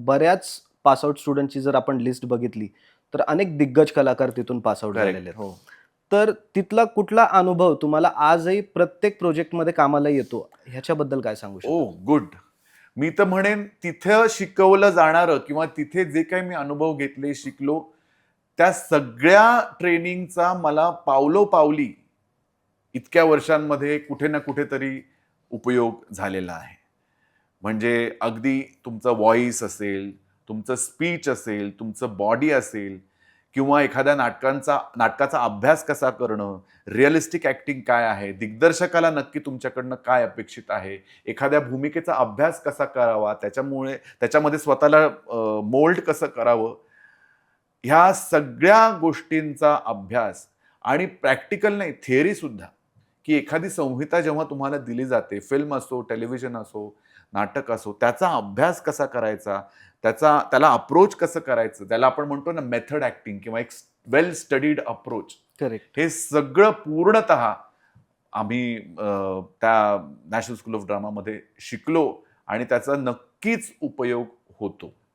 बऱ्याच पासआउट स्टुडंटची जर आपण लिस्ट बघितली, तर अनेक दिग्गज कलाकार तिथून पासआउट झालेले करेक्ट. आहेत. हो. तर तिथला कुठला अनुभव तुम्हाला आजही प्रत्येक प्रोजेक्टमध्ये कामाला येतो, ह्याच्याबद्दल काय सांगू शकाल? Oh good. मी तर म्हणेन तिथं शिकवलं जाणारं किंवा तिथे जे काही मी अनुभव घेतले, शिकलो, त्या सगळ्या ट्रेनिंगचा मला पावलोपावली इतक्या वर्षांमध्ये कुठे ना कुठेतरी उपयोग झालेला आहे. म्हणजे अगदी तुमचं व्हॉइस असेल, तुमचं स्पीच असेल, तुमचं बॉडी असेल किंवा एखाद्या नाटकाचा अभ्यास कसा करणं, रिअलिस्टिक ॲक्टिंग काय आहे, दिग्दर्शकाला नक्की तुमच्याकडनं काय अपेक्षित आहे, एखाद्या भूमिकेचा अभ्यास कसा करावा, त्याच्यामध्ये स्वतःला मोल्ड कसं करावं, ह्या सगळ्या गोष्टींचा अभ्यास आणि प्रॅक्टिकल नाही, थिअरी सुद्धा, की एखादी संहिता जेव्हा तुम्हाला दिली जाते, फिल्म असो, टेलिव्हिजन असो, नाटक असो, त्याचा अभ्यास कसा करायचा, त्याला अप्रोच कसं करायचं, त्याला आपण म्हणतो ना मेथड ॲक्टिंग किंवा एक वेल स्टडीड अप्रोच, करेक्ट. हे सगळं पूर्णतः आम्ही त्या नॅशनल स्कूल ऑफ ड्रामामध्ये शिकलो आणि त्याचा नक्कीच उपयोग होतो.